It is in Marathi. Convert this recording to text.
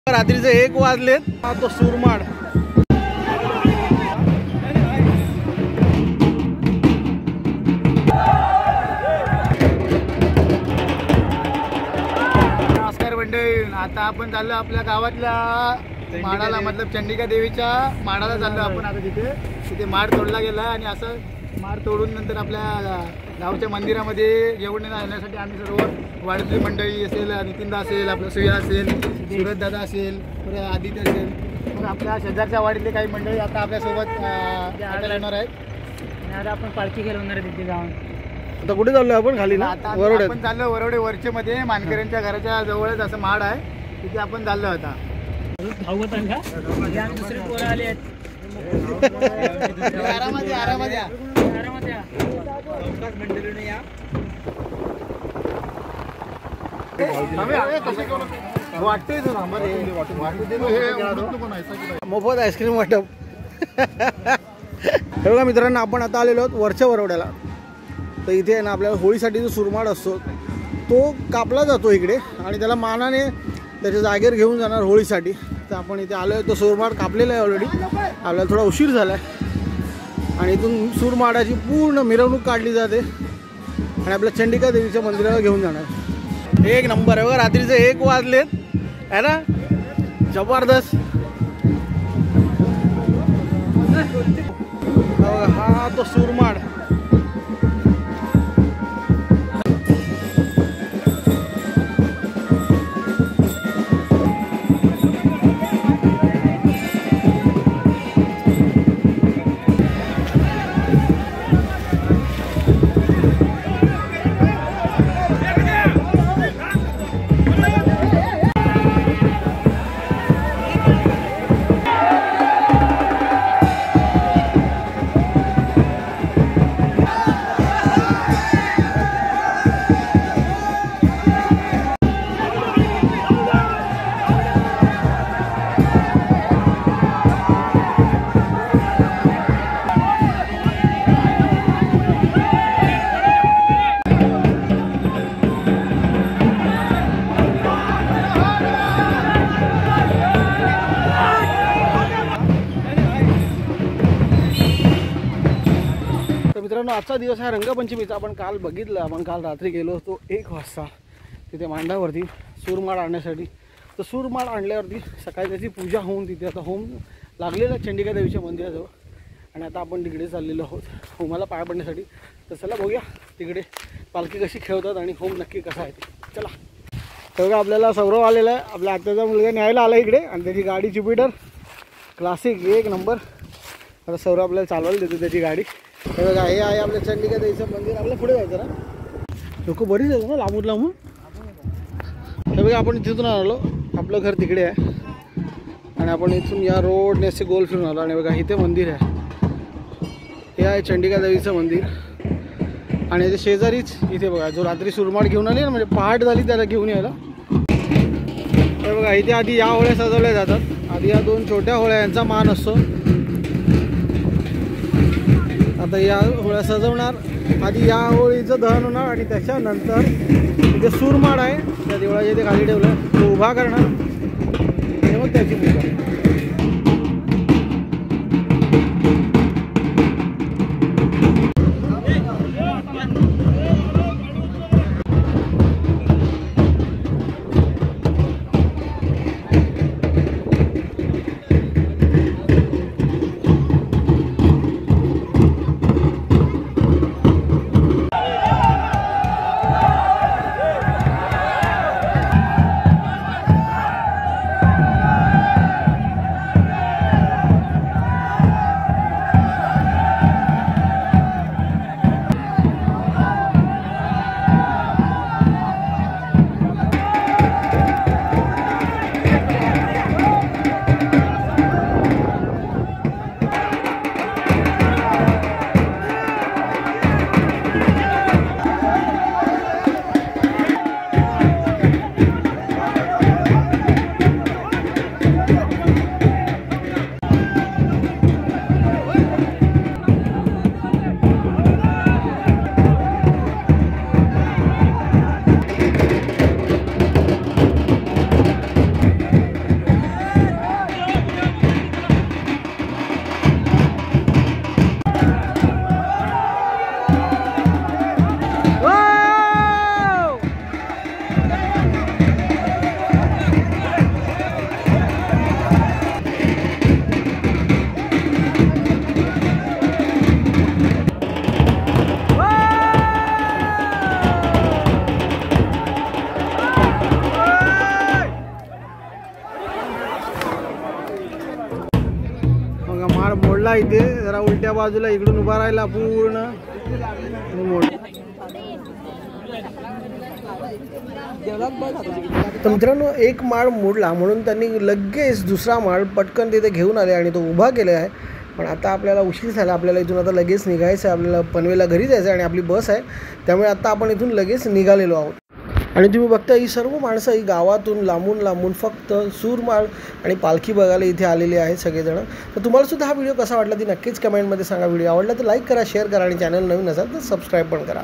रात्रीचे 1 वाजलेत. तो सुरमाड नमस्कार मंडळी. आता आपण चाललो आपल्या गावातल्या माडाला, मतलब चंडिका देवीच्या माडाला चाललो आपण. आता तिथे माड तोडला गेला आणि असं माड तोडून नंतर आपल्या गावच्या मंदिरामध्ये जेवण येण्यासाठी आम्ही सर्व वाडीतली मंडळी असेल, नितीनदा असेल, आपला सुया असेल, सूरज दादा असेल, परत आदित्य असेल, मग आपल्या शेजारच्या वाडीतले काही मंडळी आता आपल्यासोबत येणार आहेत. आणि आता आपण पालखी खेळवणार आहे तिथे जाऊन. आता कुठे चाललोय आपण? खाली ना, आता वरोडे. आपण चाललो वरोडे वरचे मध्ये मानकऱ्यांच्या घराच्या जवळच असं माड आहे, तिथे आपण चाललो आता. दुसरे पोरं आले आहेत. आरामात या, आरामात या. मोफत आईस्क्रीम वाटप. हे बघा मित्रांनो, आपण आता आलेलो आहोत वरच्या वरवड्याला. तर इथे आहे ना, आपल्याला होळीसाठी जो सुरमाड असतो तो कापला जातो इकडे, आणि त्याला मानाने त्याच्या जागेवर घेऊन जाणार होळीसाठी. तर आपण इथे आलो आहे. तो सुरमाड कापलेला आहे ऑलरेडी. आपल्याला थोडा उशीर झाला आहे आणि इथून सुरमाडाची पूर्ण मिरवणूक काढली जाते आणि आपल्या चंडिका देवीच्या मंदिराला घेऊन जाणार. एक नंबर आहे बघा. रात्रीचे 1 वाजलेत आहे ना, जबरदस्त. हा तो सुरमाड. मित्रांनो, आजचा दिवस आहे रंगपंचमीचा. आपण काल बघितलं, आपण काल रात्री गेलो होतो 1 वाजता तिथे मांडावरती सूरमाड आणण्यासाठी. तर सूरमाड आणल्यावरती सकाळी त्याची पूजा होऊन तिथे आता होम लागलेलं चंडिका देवीच्या मंदिराजवळ. आणि आता आपण तिकडे चाललेलो आहोत होमाला पाय पडण्यासाठी. तर चला बघूया तिकडे पालखी कशी खेळतात आणि होम नक्की कसा आहे ते. चला. तेव्हा आपल्याला सौरव आलेला आहे, आपल्या आत्याचा मुलगा न्यायला आला इकडे, आणि त्याची गाडी ज्युपिटर क्लासिक 1 नंबर. आता सौरव आपल्याला चालवायला देतो त्याची गाडी. हे बघा, हे आहे आपल्या चंडिका देवीचं मंदिर. आपल्याला पुढे जायचं ना, लोक बरीच येतो ना लांबून लांबून. हे बघा, आपण तिथून आलो, आपलं घर तिकडे आहे आणि आपण इथून या रोडने असे गोल फिरून आलो. आणि बघा इथे मंदिर आहे, हे आहे चंडिका देवीचं मंदिर. आणि ते शेजारीच इथे बघा, जो रात्री सुरमाड घेऊन आली ना, म्हणजे पहाट झाली त्याला घेऊन यायला. हे बघा, इथे आधी या होळ्या सजवल्या जातात. आधी या 2 छोट्या होळ्या यांचा मान असतो. आता या होळ्या सजवणार, आधी या होळीचं दहन होणार आणि त्याच्यानंतर इथे सुरमाड आहे त्या देवळाच्या इथे खाली ठेवलं, तो उभा करणार आणि मग त्याची पूजा. माड मोडला इथे जरा उलट्या बाजूला इकडून उभा राहिला पूर्ण आणि मोडला. तर मित्रांनो एक माळ मोडला म्हणून त्यांनी लगेच दुसरा माळ पटकन तिथे घेऊन आले आणि तो उभा केला आहे. पण आता आपल्याला उशीर झाला, आपल्याला इथून आता लगेच निघायचं आहे, आपल्याला पनवेलला घरी जायचं आहे आणि आपली बस आहे, त्यामुळे आता आपण इथून लगेच निघालेलो आहोत. आणि तुम्ही बघता ही सर्व माणसं ही गावातून लांबून लांबून फक्त सूरमाळ आणि पालखी बघायला इथे आलेले आहेत सगळेजण. तर तुम्हाला सुद्धा हा व्हिडिओ कसा वाटला ती नक्कीच कमेंटमध्ये सांगा. व्हिडिओ आवडला तर लाईक करा, शेअर करा आणि चॅनल नवीन असाल तर सबस्क्राईब पण करा.